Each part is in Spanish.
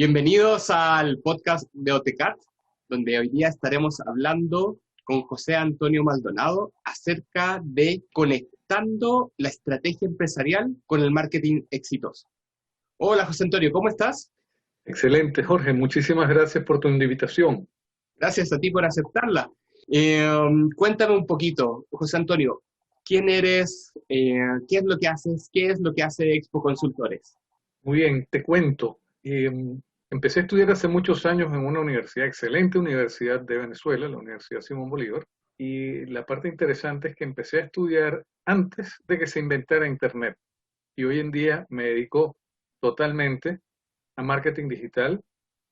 Bienvenidos al podcast de OTCAT, donde hoy día estaremos hablando con José Antonio Maldonado acerca de conectando la estrategia empresarial con el marketing exitoso. Hola José Antonio, ¿cómo estás? Excelente, Jorge. Muchísimas gracias por tu invitación. Gracias a ti por aceptarla. Cuéntame un poquito, José Antonio, ¿quién eres? ¿Qué es lo que haces? ¿Qué es lo que hace Expo Consultores? Muy bien, te cuento. Empecé a estudiar hace muchos años en una universidad, excelente universidad de Venezuela, la Universidad Simón Bolívar. Y la parte interesante es que empecé a estudiar antes de que se inventara Internet. Y hoy en día me dedico totalmente a marketing digital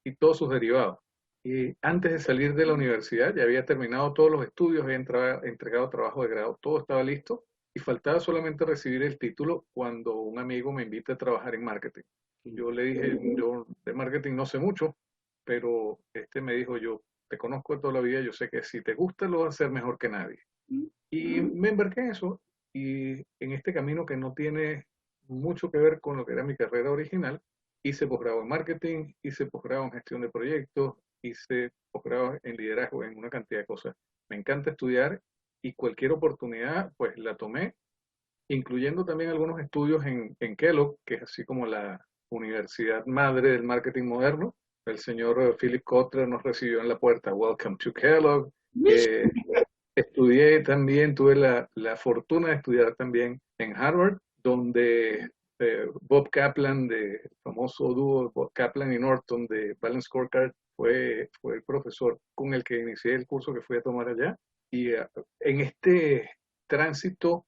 y todos sus derivados. Y antes de salir de la universidad, ya había terminado todos los estudios, había entregado trabajo de grado, todo estaba listo y faltaba solamente recibir el título cuando un amigo me invita a trabajar en marketing. Yo le dije, yo de marketing no sé mucho, pero este me dijo, yo te conozco de toda la vida, yo sé que si te gusta lo vas a hacer mejor que nadie. Y me embarqué en eso y en este camino que no tiene mucho que ver con lo que era mi carrera original, hice posgrado en marketing, hice posgrado en gestión de proyectos, hice posgrado en liderazgo, en una cantidad de cosas. Me encanta estudiar y cualquier oportunidad pues la tomé, incluyendo también algunos estudios en Kellogg, que es así como la universidad madre del marketing moderno. El señor Philip Kotler nos recibió en la puerta, Welcome to Kellogg. Eh, Estudié también, tuve la fortuna de estudiar también en Harvard, donde Bob Kaplan, de el famoso dúo Bob Kaplan y Norton de Balance Scorecard, fue el profesor con el que inicié el curso que fui a tomar allá. Y en este tránsito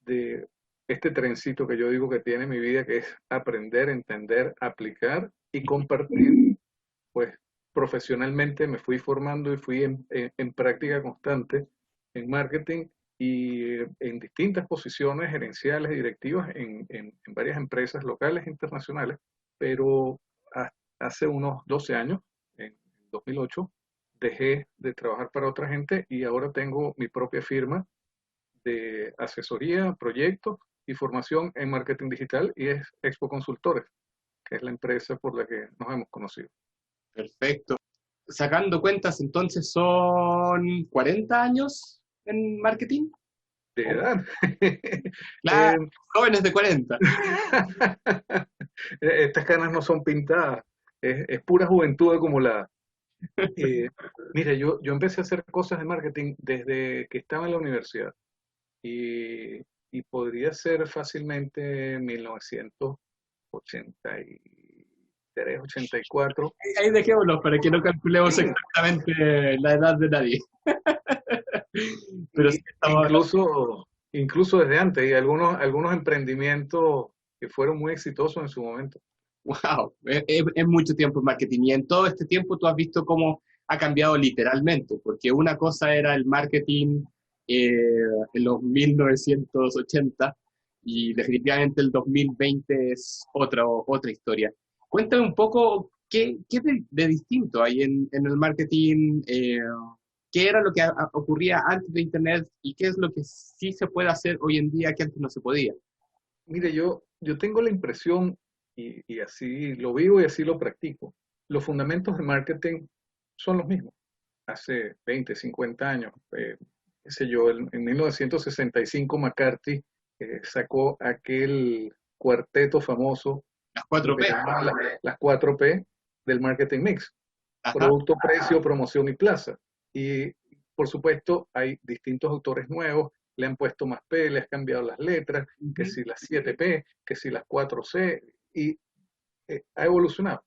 de este trencito que yo digo que tiene mi vida, que es aprender, entender, aplicar y compartir, pues profesionalmente me fui formando y fui en práctica constante en marketing y en distintas posiciones gerenciales y directivas en varias empresas locales e internacionales, pero hace unos 12 años, en 2008, dejé de trabajar para otra gente y ahora tengo mi propia firma de asesoría, proyectos y formación en marketing digital y es Expo Consultores, que es la empresa por la que nos hemos conocido. Perfecto. Sacando cuentas, entonces son 40 años en marketing. De Oh, edad. claro, Eh, jóvenes de 40. Estas canas no son pintadas, es pura juventud acumulada. Eh, Mira, yo empecé a hacer cosas de marketing desde que estaba en la universidad y, y podría ser fácilmente 1983, 84. Ahí dejémoslo para que no calculemos Sí, exactamente la edad de nadie. Pero sí y estamos hablando. incluso desde antes, y algunos emprendimientos que fueron muy exitosos en su momento. Wow, es mucho tiempo en marketing. Y en todo este tiempo tú has visto cómo ha cambiado literalmente, porque una cosa era el marketing eh, en los 1980 y definitivamente el 2020 es otra historia. Cuéntame un poco qué de distinto hay en el marketing, qué era lo que ocurría antes de Internet y qué es lo que sí se puede hacer hoy en día que antes no se podía. Mire, yo tengo la impresión, y así lo vivo y así lo practico, los fundamentos de marketing son los mismos. Hace 20, 50 años, qué sé yo, en 1965 McCarthy sacó aquel cuarteto famoso, Las lo cuatro que p llamaban las 4P del marketing mix: Ajá. producto, precio, promoción y plaza. Y por supuesto hay distintos autores nuevos, le han puesto más P, le han cambiado las letras, que Ujú. si las 7P, que si las 4C, y ha evolucionado.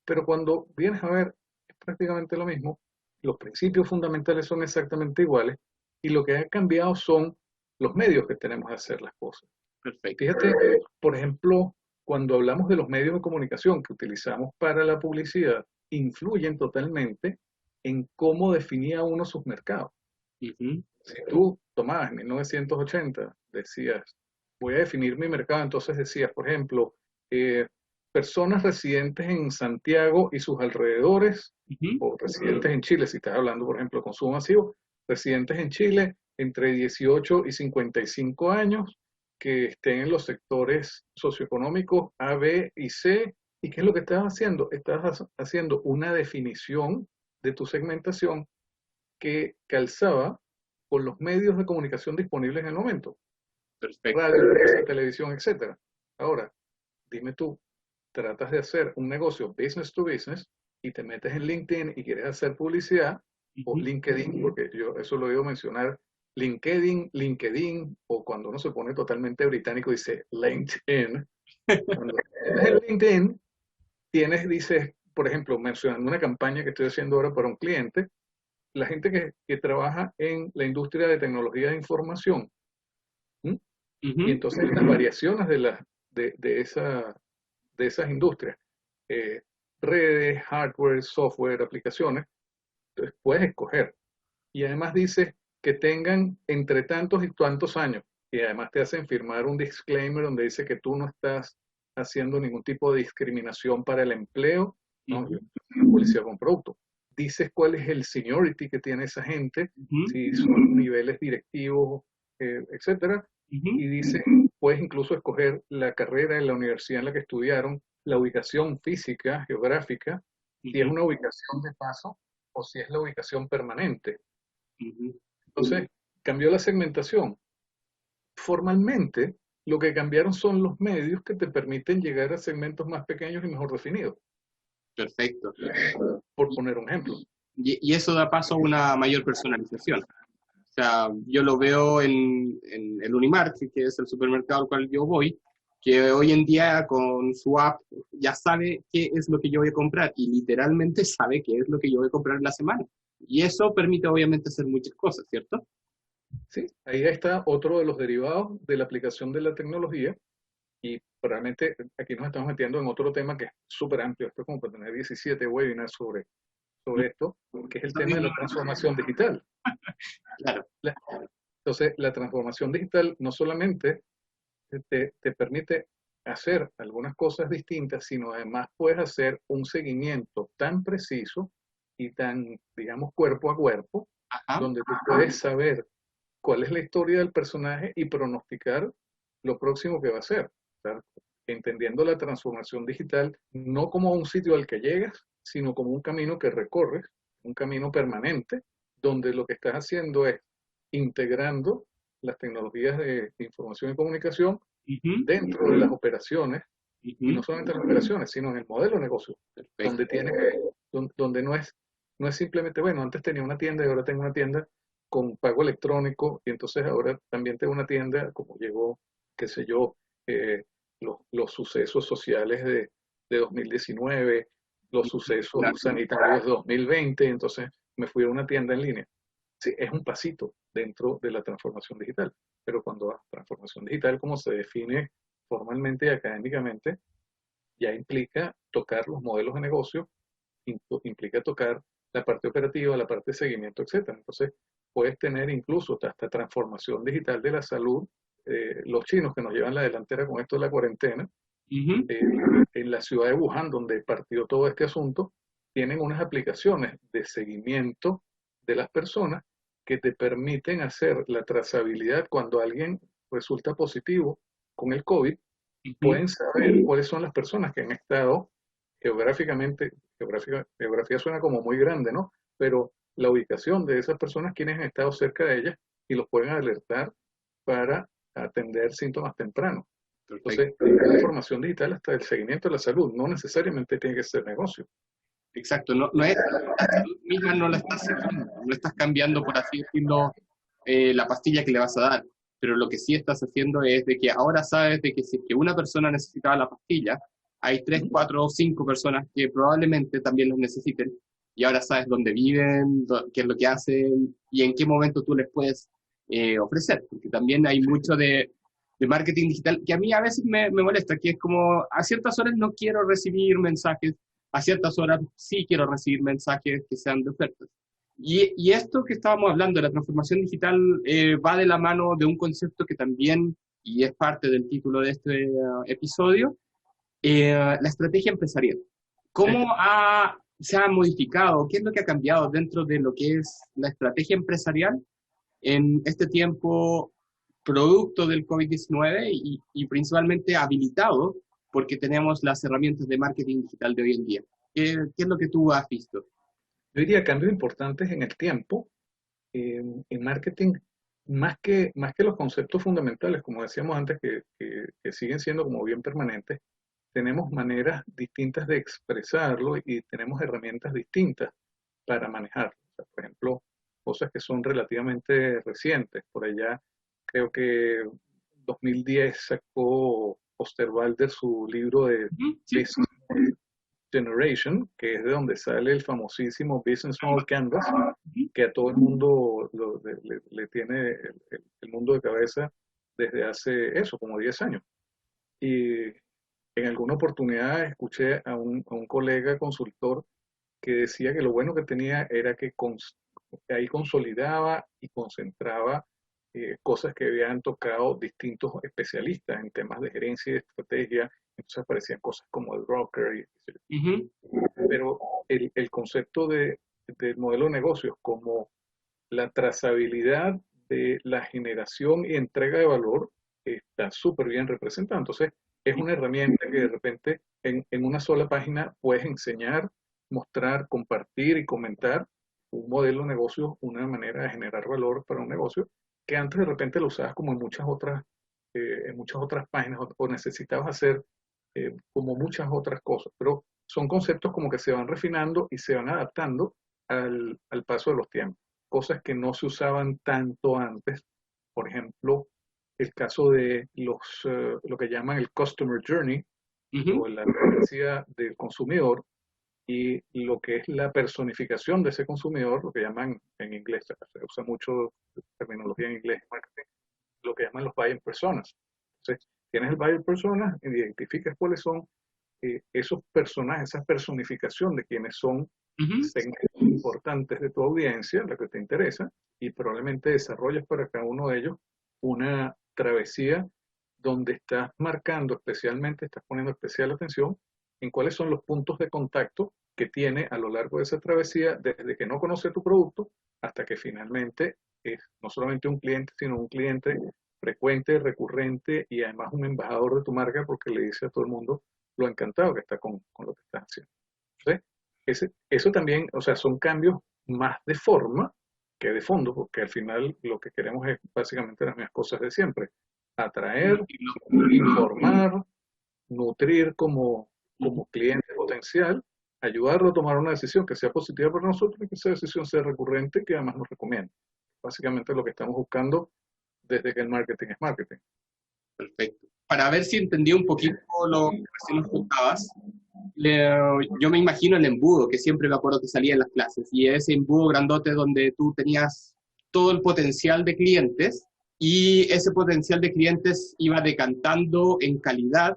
Pero cuando vienes a ver, es prácticamente lo mismo, los principios fundamentales son exactamente iguales, y lo que ha cambiado son los medios que tenemos de hacer las cosas. Perfecto. Fíjate, por ejemplo, cuando hablamos de los medios de comunicación que utilizamos para la publicidad, influyen totalmente en cómo definía uno sus mercados. Ujú. Si tú tomabas en 1980, decías, voy a definir mi mercado, entonces decías, por ejemplo, eh, personas residentes en Santiago y sus alrededores, Ujú. o residentes en Chile, si estás hablando, por ejemplo, de consumo masivo, residentes en Chile entre 18 y 55 años, que estén en los sectores socioeconómicos A, B y C, ¿Y qué es lo que estás haciendo? Estás haciendo una definición de tu segmentación que calzaba con los medios de comunicación disponibles en el momento. Perfecto. Radio, prensa, televisión, etcétera. Ahora, dime tú, tratas de hacer un negocio business to business y te metes en LinkedIn y quieres hacer publicidad, o LinkedIn, porque yo eso lo he oído mencionar, LinkedIn, o cuando uno se pone totalmente británico dice LinkedIn. Cuando estás en LinkedIn, dices, por ejemplo, mencionando una campaña que estoy haciendo ahora para un cliente, la gente que trabaja en la industria de tecnología de información, ¿m? Y entonces las variaciones de esas industrias, eh, redes, hardware, software, aplicaciones, entonces puedes escoger. Y además dice que tengan entre tantos y tantos años. Y además te hacen firmar un disclaimer donde dice que tú no estás haciendo ningún tipo de discriminación para el empleo, ¿no? Yo soy policía con producto. Dices cuál es el seniority que tiene esa gente, si son niveles directivos, etcétera. Y dice, puedes incluso escoger la carrera en la universidad en la que estudiaron, la ubicación física, geográfica, si es una ubicación de paso o si es la ubicación permanente. Entonces, cambió la segmentación. Formalmente, lo que cambiaron son los medios que te permiten llegar a segmentos más pequeños y mejor definidos, Perfecto. por poner un ejemplo. Y eso da paso a una mayor personalización. O sea, yo lo veo en el Unimark, que es el supermercado al cual yo voy, que hoy en día con su app ya sabe qué es lo que yo voy a comprar y literalmente sabe qué es lo que yo voy a comprar en la semana. Y eso permite obviamente hacer muchas cosas, ¿cierto? Sí, ahí está otro de los derivados de la aplicación de la tecnología y realmente aquí nos estamos metiendo en otro tema que es súper amplio. Esto es como para tener 17 webinars sobre esto, que es el tema de la transformación digital. Claro. Entonces, la transformación digital no solamente te permite hacer algunas cosas distintas, sino además puedes hacer un seguimiento tan preciso y tan, digamos, cuerpo a cuerpo, donde tú puedes saber cuál es la historia del personaje y pronosticar lo próximo que va a hacer. O sea, entendiendo la transformación digital no como un sitio al que llegas, sino como un camino que recorres, un camino permanente, donde lo que estás haciendo es integrando las tecnologías de información y comunicación dentro de las operaciones, y no solamente las operaciones, sino en el modelo de negocio, donde no es simplemente, bueno, antes tenía una tienda y ahora tengo una tienda con pago electrónico, y entonces ahora también tengo una tienda, como llegó, qué sé yo, los sucesos sociales de 2019, los sucesos sanitarios de 2020, entonces me fui a una tienda en línea. Sí, es un pasito dentro de la transformación digital, pero cuando la transformación digital, como se define formalmente y académicamente, ya implica tocar los modelos de negocio, implica tocar la parte operativa, la parte de seguimiento, etcétera. Entonces, puedes tener incluso hasta transformación digital de la salud. Los chinos que nos llevan la delantera con esto de la cuarentena, en la ciudad de Wuhan, donde partió todo este asunto, tienen unas aplicaciones de seguimiento de las personas que te permiten hacer la trazabilidad cuando alguien resulta positivo con el COVID. Pueden saber cuáles son las personas que han estado geográficamente, geografía suena como muy grande, ¿no? Pero la ubicación de esas personas, quienes han estado cerca de ellas, y los pueden alertar para atender síntomas tempranos. Entonces, la información digital hasta el seguimiento de la salud, no necesariamente tiene que ser negocio. Exacto, no es, la salud misma no la estás haciendo, no estás cambiando, por así decirlo, la pastilla que le vas a dar, pero lo que sí estás haciendo es de que ahora sabes de que si es que una persona necesitaba la pastilla, hay 3, 4 o 5 personas que probablemente también los necesiten, y ahora sabes dónde viven, qué es lo que hacen, y en qué momento tú les puedes ofrecer, porque también hay mucho de marketing digital que a mí a veces me molesta, que es como a ciertas horas no quiero recibir mensajes, a ciertas horas sí quiero recibir mensajes que sean de ofertas. Y esto que estábamos hablando, de la transformación digital, va de la mano de un concepto que también, y es parte del título de este episodio, la estrategia empresarial. ¿Cómo se ha modificado? ¿Qué es lo que ha cambiado dentro de lo que es la estrategia empresarial en este tiempo producto del COVID-19 y principalmente habilitado porque tenemos las herramientas de marketing digital de hoy en día. ¿Qué es lo que tú has visto? Yo diría cambios importantes en el tiempo, en marketing, más que los conceptos fundamentales, como decíamos antes, que siguen siendo como bien permanentes, tenemos maneras distintas de expresarlo y tenemos herramientas distintas para manejarlo. O sea, por ejemplo, cosas que son relativamente recientes. Por allá, creo que 2010 sacó Osterwalder su libro de Sí. Business Generation, que es de donde sale el famosísimo Business Model Canvas, que a todo el mundo le tiene el mundo de cabeza desde hace eso, como 10 años. Y en alguna oportunidad escuché a un colega consultor que decía que lo bueno que tenía era que ahí consolidaba y concentraba cosas que habían tocado distintos especialistas en temas de gerencia y de estrategia. Entonces aparecían cosas como el broker, pero el concepto del modelo de negocios como la trazabilidad de la generación y entrega de valor está súper bien representada. Entonces, es una herramienta que de repente en una sola página puedes enseñar, mostrar, compartir y comentar un modelo de negocio, una manera de generar valor para un negocio, que antes de repente lo usabas como en muchas otras páginas o necesitabas hacer como muchas otras cosas. Pero son conceptos como que se van refinando y se van adaptando al paso de los tiempos. Cosas que no se usaban tanto antes. Por ejemplo, el caso de lo que llaman el Customer Journey o la experiencia del consumidor y lo que es la personificación de ese consumidor, lo que llaman en inglés, se usa mucho terminología en inglés en marketing, lo que llaman los buyer personas. Entonces, tienes el buyer persona, identificas cuáles son esos personajes, esa personificación de quienes son segmentos importantes de tu audiencia, la que te interesa, y probablemente desarrollas para cada uno de ellos una travesía donde estás marcando especialmente, estás poniendo especial atención en cuáles son los puntos de contacto que tiene a lo largo de esa travesía, desde que no conoce tu producto hasta que finalmente es no solamente un cliente, sino un cliente frecuente, recurrente y además un embajador de tu marca porque le dice a todo el mundo lo encantado que está con lo que estás haciendo. Entonces, eso también, o sea, son cambios más de forma que de fondo, porque al final lo que queremos es básicamente las mismas cosas de siempre. Atraer, informar, nutrir como cliente potencial, ayudarlo a tomar una decisión que sea positiva para nosotros y que esa decisión sea recurrente y que además nos recomiende. Básicamente lo que estamos buscando desde que el marketing es marketing. Perfecto. Para ver si entendí un poquito lo que recién nos contabas, yo me imagino el embudo, que siempre me acuerdo que salía en las clases, y ese embudo grandote donde tú tenías todo el potencial de clientes, y ese potencial de clientes iba decantando en calidad,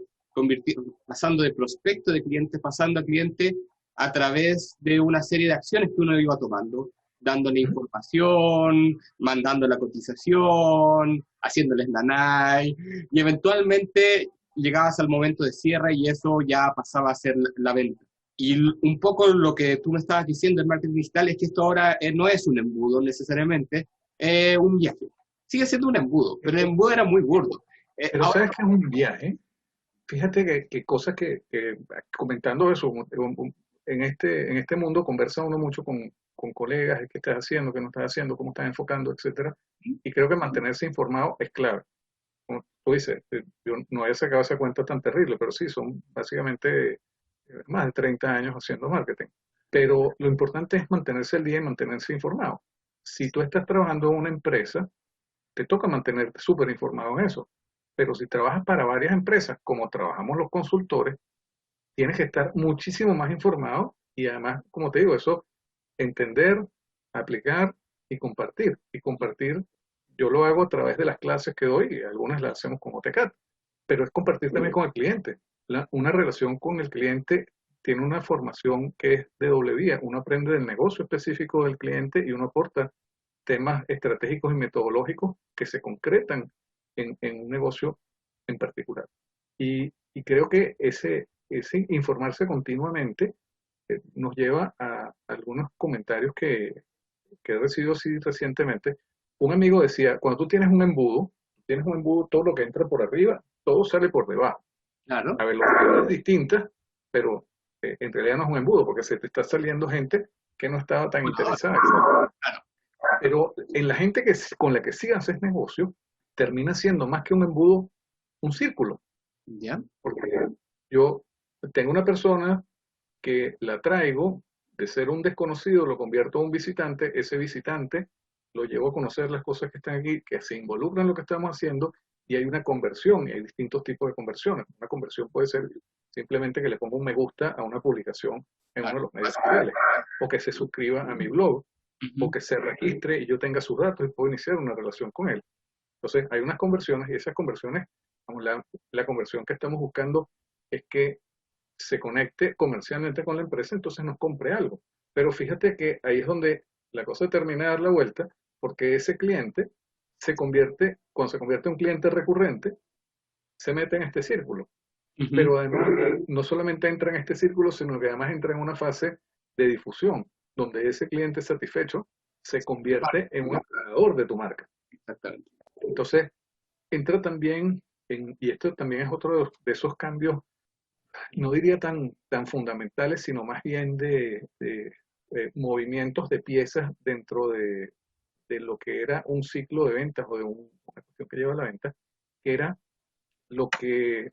pasando de prospecto de clientes, pasando a cliente a través de una serie de acciones que uno iba tomando, dándole información, mandando la cotización, haciéndoles la NAI, y eventualmente llegabas al momento de cierre y eso ya pasaba a ser la venta. Y un poco lo que tú me estabas diciendo en marketing digital es que esto ahora no es un embudo necesariamente, es un viaje. Sigue siendo un embudo, pero el embudo era muy gordo. Pero Ahora, sabes que es un viaje. Fíjate que cosas comentando eso, en este mundo conversa uno mucho con colegas, qué estás haciendo, qué no estás haciendo, cómo estás enfocando, etcétera. Y creo que mantenerse informado es clave. Como tú dices, yo no había sacado esa cuenta tan terrible, pero sí, son básicamente más de 30 años haciendo marketing. Pero lo importante es mantenerse al día y mantenerse informado. Si tú estás trabajando en una empresa, te toca mantenerte súper informado en eso. Pero si trabajas para varias empresas, como trabajamos los consultores, tienes que estar muchísimo más informado y además, como te digo, eso, entender, aplicar y compartir. Y compartir, yo lo hago a través de las clases que doy y algunas las hacemos con AutoCAD, pero es compartir también con el cliente. Una relación con el cliente tiene una formación que es de doble vía. Uno aprende del negocio específico del cliente y uno aporta temas estratégicos y metodológicos que se concretan en un negocio en particular. Y creo que ese informarse continuamente nos lleva a algunos comentarios que he recibido así recientemente. Un amigo decía, cuando tú tienes un embudo, todo lo que entra por arriba, todo sale por debajo. Claro. a velocidades distintas, pero en realidad no es un embudo, porque se te está saliendo gente que no estaba tan interesada. Claro. Pero en la gente con la que sí haces negocio, termina siendo más que un embudo, un círculo. ¿Ya? Porque yo tengo una persona que la traigo de ser un desconocido, lo convierto en un visitante, ese visitante lo llevo a conocer las cosas que están aquí, que se involucran en lo que estamos haciendo, y hay una conversión, y hay distintos tipos de conversiones. Una conversión puede ser simplemente que le ponga un me gusta a una publicación en uno Claro. de los medios sociales, o que se suscriba a mi blog, o Ujú. que se registre y yo tenga sus datos y puedo iniciar una relación con él. Entonces, hay unas conversiones y esas conversiones, vamos, la conversión que estamos buscando es que se conecte comercialmente con la empresa, entonces nos compre algo. Pero fíjate que ahí es donde la cosa termina de dar la vuelta, porque ese cliente se convierte, cuando se convierte en un cliente recurrente, se mete en este círculo. Ujú. Pero además, no solamente entra en este círculo, sino que además entra en una fase de difusión, donde ese cliente satisfecho se convierte en un embajador de tu marca. Exactamente. Entonces, entra también, y esto también es otro de esos cambios, no diría tan fundamentales, sino más bien de movimientos de piezas dentro de lo que era un ciclo de ventas o de una cuestión que lleva a la venta, que era lo que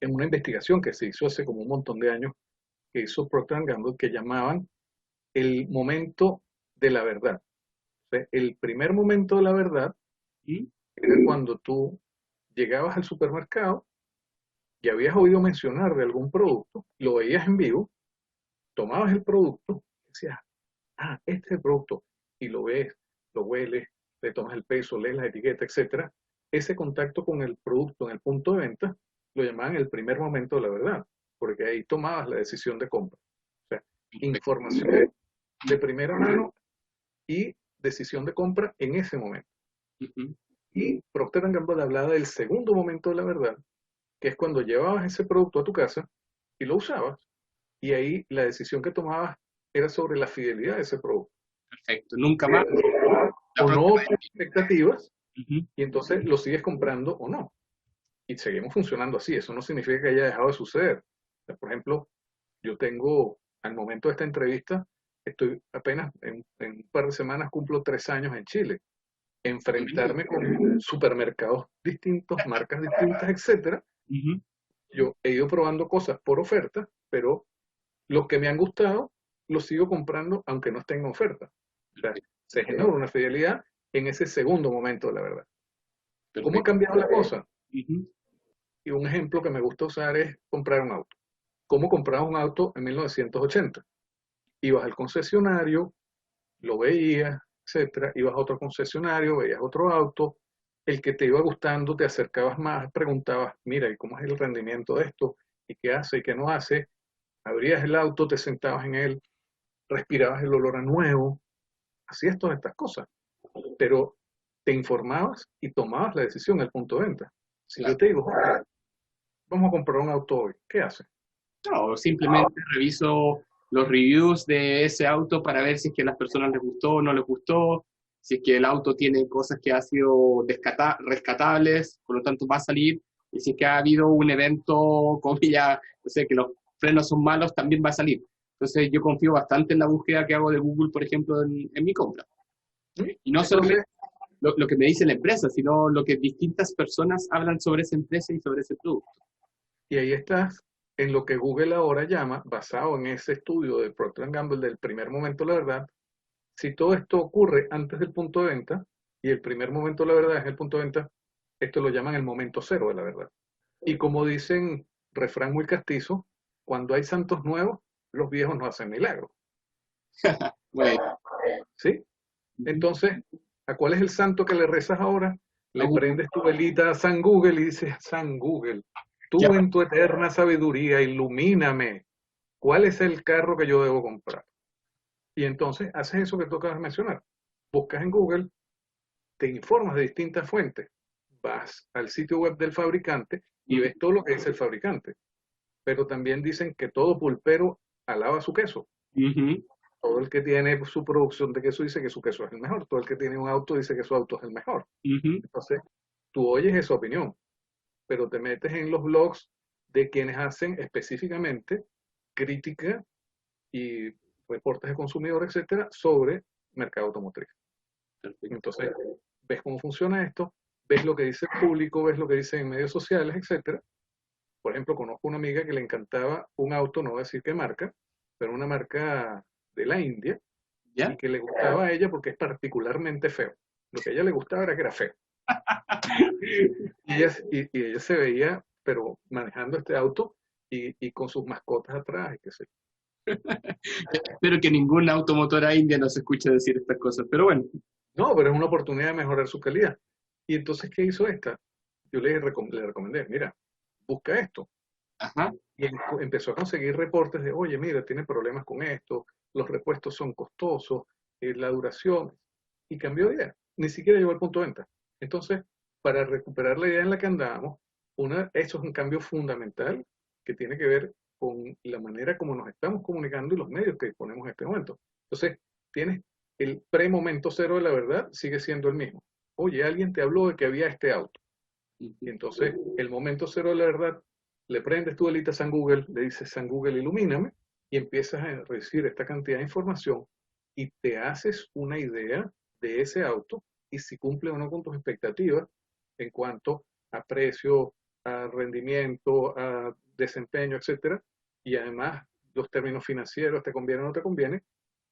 en una investigación que se hizo hace como un montón de años, que hizo Procter Gamble, que llamaban el momento de la verdad. O sea, el primer momento de la verdad ¿Y? era cuando tú llegabas al supermercado y habías oído mencionar de algún producto, lo veías en vivo, tomabas el producto y decías, ah, este es el producto, y lo ves, lo hueles, le tomas el peso, lees la etiqueta, etcétera. Ese contacto con el producto en el punto de venta lo llamaban el primer momento de la verdad, porque ahí tomabas la decisión de compra. O sea, información de primera mano y decisión de compra en ese momento. Ujú. Y Procter Gamble hablaba del segundo momento de la verdad, que es cuando llevabas ese producto a tu casa y lo usabas, y ahí la decisión que tomabas era sobre la fidelidad de ese producto. Perfecto. Nunca más. La O próxima no vez. tus expectativas, Ujú. y entonces lo sigues comprando o no. Y seguimos funcionando así. Eso no significa que haya dejado de suceder. O sea, por ejemplo, yo tengo, al momento de esta entrevista, estoy apenas en un par de semanas cumplo 3 años en Chile. Enfrentarme con supermercados distintos, marcas distintas, etcétera. Ujú. Yo he ido probando cosas por oferta, pero los que me han gustado los sigo comprando aunque no estén en oferta. O sea, Perfecto. se genera una fidelidad en ese segundo momento de la verdad. ¿Cómo ha Perfecto. cambiado la cosa? Ujú. Y un ejemplo que me gusta usar es comprar un auto. ¿Cómo comprabas un auto en 1980? Ibas al concesionario, lo veías, etcétera, ibas a otro concesionario, veías otro auto, el que te iba gustando, te acercabas más, preguntabas, mira, ¿y cómo es el rendimiento de esto? ¿Y qué hace y qué no hace? Abrías el auto, te sentabas en él, respirabas el olor a nuevo, hacías todas estas cosas, pero te informabas y tomabas la decisión al punto de venta. Si yo Claro. te digo, "Jorge, vamos a comprar un auto hoy", ¿qué haces? No, simplemente reviso los reviews de ese auto para ver si es que a las personas les gustó o no les gustó, si es que el auto tiene cosas que ha sido rescatables, por lo tanto va a salir, y si es que ha habido un evento, como ya, no sé, que los frenos son malos, también va a salir. Entonces yo confío bastante en la búsqueda que hago de Google, por ejemplo, en mi compra. ¿Mm? Y no Entonces, solamente lo que me dice la empresa, sino lo que distintas personas hablan sobre esa empresa y sobre ese producto. y ahí estás en lo que Google ahora llama, basado en ese estudio de Procter Gamble del primer momento, la verdad, si todo esto ocurre antes del punto de venta, y el primer momento, la verdad, es el punto de venta, esto lo llaman el momento cero de la verdad. Y como dicen, refrán muy castizo, cuando hay santos nuevos, los viejos no hacen milagros. Bueno, ¿Sí? ujú. Entonces, ¿a cuál es el santo que le rezas ahora? A Le Google. prendes tu velita a San Google y dices, San Google, Ya, tú en tu eterna sabiduría, ilumíname. ¿Cuál es el carro que yo debo comprar? Y entonces haces eso que tú acabas de mencionar. Buscas en Google, te informas de distintas fuentes, vas al sitio web del fabricante y ujú, ves todo lo que dice el fabricante. Pero también dicen que todo pulpero alaba su queso. ujú, Todo el que tiene su producción de queso dice que su queso es el mejor. Todo el que tiene un auto dice que su auto es el mejor. ujú. Entonces, tú oyes esa opinión, pero te metes en los blogs de quienes hacen específicamente crítica y reportes de consumidor, etcétera, sobre mercado automotriz. Entonces, ves cómo funciona esto, ves lo que dice el público, ves lo que dicen en medios sociales, etcétera. Por ejemplo, conozco una amiga que le encantaba un auto, no voy a decir qué marca, pero una marca de la India, ¿Ya? y que le gustaba a ella porque es particularmente feo. Lo que a ella le gustaba era que era feo. Y ella se veía, pero manejando este auto y con sus mascotas atrás, y qué sé yo. Espero que ninguna automotora india nos escuche decir estas cosas, pero bueno. No, pero es una oportunidad de mejorar su calidad. Y entonces, ¿qué hizo esta? Yo le recomendé, mira, busca esto. Ajá. Y empezó a conseguir reportes de, oye, mira, tiene problemas con esto, los repuestos son costosos, la duración, y cambió de idea. Ni siquiera llegó al punto de venta. Entonces, para recuperar la idea en la que andábamos, eso es un cambio fundamental que tiene que ver con la manera como nos estamos comunicando y los medios que disponemos en este momento. Entonces, tienes el pre-momento cero de la verdad, sigue siendo el mismo. Oye, alguien te habló de que había este auto. Y entonces, el momento cero de la verdad, le prendes tu velita a San Google, le dices San Google, ilumíname, y empiezas a recibir esta cantidad de información y te haces una idea de ese auto y si cumple o no con tus expectativas en cuanto a precio, a rendimiento, a desempeño, etcétera, y además los términos financieros, te conviene o no te conviene,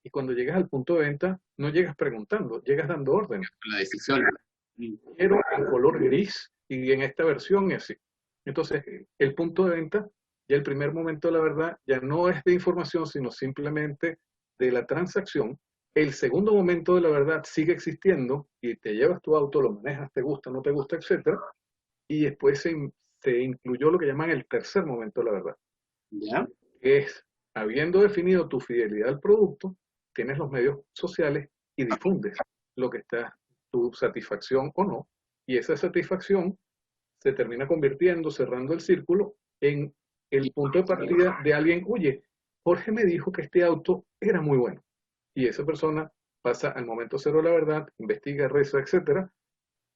y cuando llegas al punto de venta, no llegas preguntando, llegas dando orden. La decisión. Quiero en color gris y en esta versión y así. Entonces, el punto de venta, ya el primer momento de la verdad, ya no es de información, sino simplemente de la transacción. El segundo momento de la verdad sigue existiendo y te llevas tu auto, lo manejas, te gusta, no te gusta, etcétera. Y después se incluyó lo que llaman el tercer momento de la verdad, ¿Ya? que es, habiendo definido tu fidelidad al producto, tienes los medios sociales y difundes lo que está, tu satisfacción o no, y esa satisfacción se termina convirtiendo, cerrando el círculo, en el punto de partida de alguien, oye, Jorge me dijo que este auto era muy bueno, y esa persona pasa al momento cero de la verdad, investiga, reza, etcétera,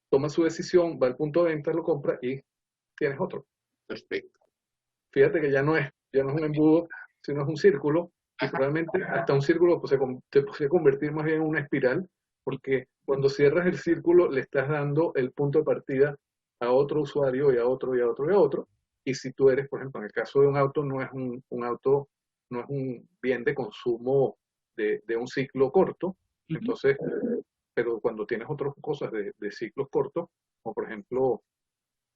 toma su decisión, va al punto de venta, lo compra y tienes otro. Perfecto. Fíjate que ya no es un embudo, sino es un círculo, y Ajá. probablemente hasta un círculo pues, se puede convertir más bien en una espiral, porque cuando cierras el círculo le estás dando el punto de partida a otro usuario y a otro y a otro y a otro, y si tú eres, por ejemplo, en el caso de un auto, no es un auto, no es un bien de consumo de un ciclo corto, Ujú. entonces, pero cuando tienes otras cosas de ciclos cortos, como por ejemplo,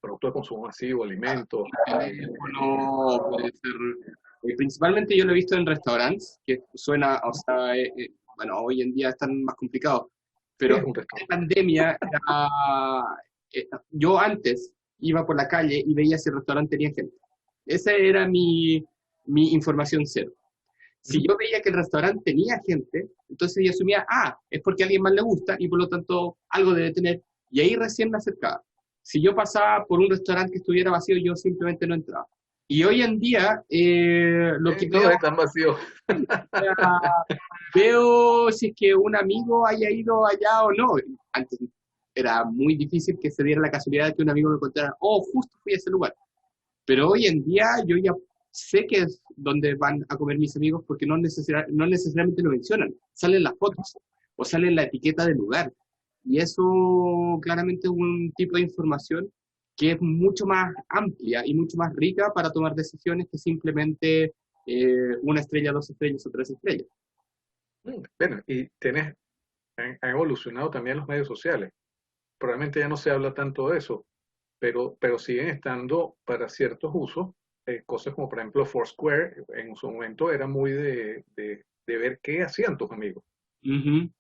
productos de consumo masivo, alimentos, Teléfono, puede ser. Principalmente yo lo he visto en restaurantes, que suena, o sea, bueno, hoy en día están más complicados, ¿qué pero es un en restaurante? pandemia yo antes iba por la calle y veía si el restaurante tenía gente. Esa era mi información cero. Si yo veía que el restaurante tenía gente, entonces yo asumía, es porque a alguien más le gusta y por lo tanto algo debe tener. Y ahí recién me acercaba. Si yo pasaba por un restaurante que estuviera vacío, yo simplemente no entraba. Y hoy en día, lo que No veo, es tan vacío. sea, veo si es que un amigo haya ido allá o no. Antes era muy difícil que se diera la casualidad de que un amigo me contara, oh, justo fui a ese lugar. Pero hoy en día yo ya sé que es donde van a comer mis amigos porque no necesariamente lo mencionan. Salen las fotos o sale la etiqueta del lugar. Y eso claramente es un tipo de información que es mucho más amplia y mucho más rica para tomar decisiones que simplemente una estrella, dos estrellas o tres estrellas. Bueno, y han evolucionado también los medios sociales. Probablemente ya no se habla tanto de eso, pero siguen estando para ciertos usos, cosas como por ejemplo Foursquare, en su momento era muy de ver qué hacían tus amigos. Ujú.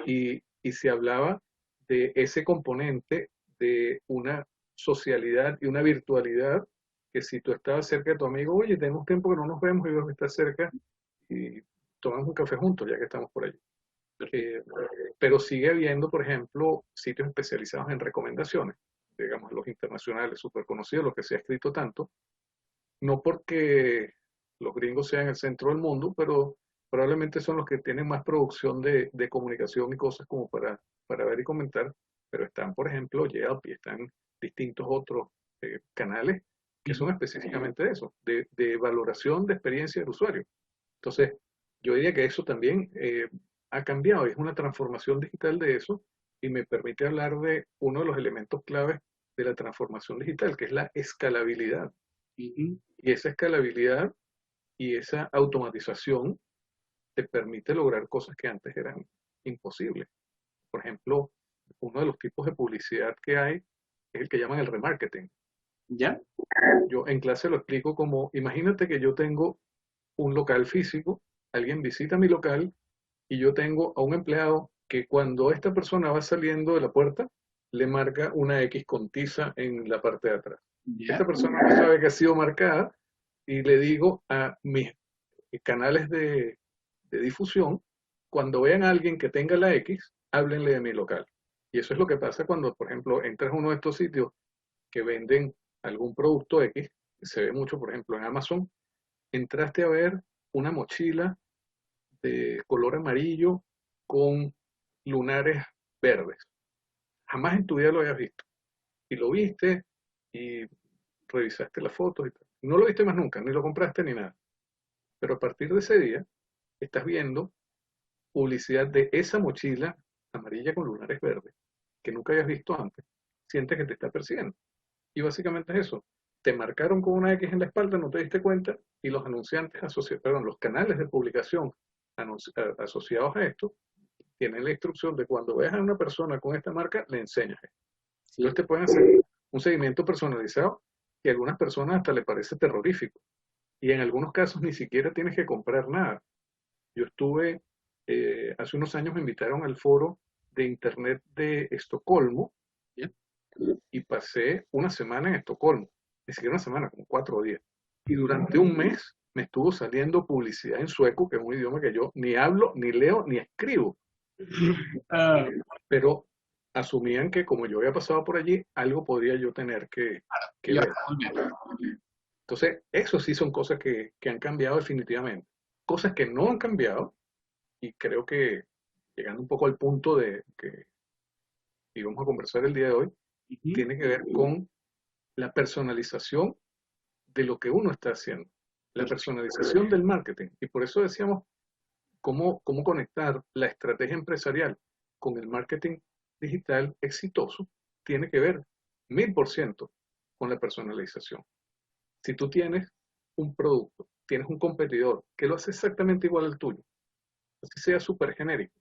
Y se hablaba de ese componente de una socialidad y una virtualidad, que si tú estabas cerca de tu amigo, oye, tenemos tiempo que no nos vemos y veo que estás cerca y tomamos un café juntos ya que estamos por allí. Eh, pero sigue habiendo, por ejemplo, sitios especializados en recomendaciones, digamos los internacionales súper conocidos, los que se ha escrito tanto, no porque los gringos sean el centro del mundo, pero probablemente son los que tienen más producción de comunicación y cosas como para ver y comentar, pero están, por ejemplo, Yelp y están distintos otros canales que son específicamente eso, de valoración de experiencia del usuario. Entonces, yo diría que eso también ha cambiado, es una transformación digital de eso y me permite hablar de uno de los elementos claves de la transformación digital, que es la escalabilidad. Ujú. Y esa escalabilidad y esa automatización te permite lograr cosas que antes eran imposibles. Por ejemplo, uno de los tipos de publicidad que hay es el que llaman el remarketing. ¿Ya? Yo en clase lo explico como, imagínate que yo tengo un local físico, alguien visita mi local y yo tengo a un empleado que cuando esta persona va saliendo de la puerta, le marca una X con tiza en la parte de atrás. Esta ¿Ya? persona no sabe que ha sido marcada y le digo a mis canales de difusión, cuando vean a alguien que tenga la X, háblenle de mi local. Y eso es lo que pasa cuando, por ejemplo, entras a uno de estos sitios que venden algún producto X, se ve mucho, por ejemplo, en Amazon, entraste a ver una mochila de color amarillo con lunares verdes. Jamás en tu vida lo habías visto. Y lo viste y revisaste las fotos y tal. No lo viste más nunca, ni lo compraste ni nada. Pero a partir de ese día, estás viendo publicidad de esa mochila amarilla con lunares verdes, que nunca habías visto antes. Sientes que te está persiguiendo. Y básicamente es eso. Te marcaron con una X en la espalda, no te diste cuenta, y los anunciantes asociados, perdón, los canales de publicación asociados a esto, tienen la instrucción de cuando veas a una persona con esta marca, le enseñas esto. Entonces Sí. te pueden hacer un seguimiento personalizado que a algunas personas hasta le parece terrorífico. Y en algunos casos ni siquiera tienes que comprar nada. Yo estuve, hace unos años me invitaron al foro de Internet de Estocolmo ¿Ya? y pasé una semana en Estocolmo, ni siquiera una semana, como 4 días. Y durante un mes me estuvo saliendo publicidad en sueco, que es un idioma que yo ni hablo, ni leo, ni escribo. Ah, Pero asumían que como yo había pasado por allí, algo podría yo tener que y vas ver. a volver. Entonces, eso sí son cosas que han cambiado definitivamente. Cosas que no han cambiado, y creo que llegando un poco al punto de que íbamos a conversar el día de hoy, Ujú. tiene que ver con la personalización de lo que uno está haciendo, la Perfecto. personalización del marketing. Y por eso decíamos cómo conectar la estrategia empresarial con el marketing digital exitoso tiene que ver 1000% con la personalización. Si tú tienes un producto, tienes un competidor que lo hace exactamente igual al tuyo, así sea súper genérico,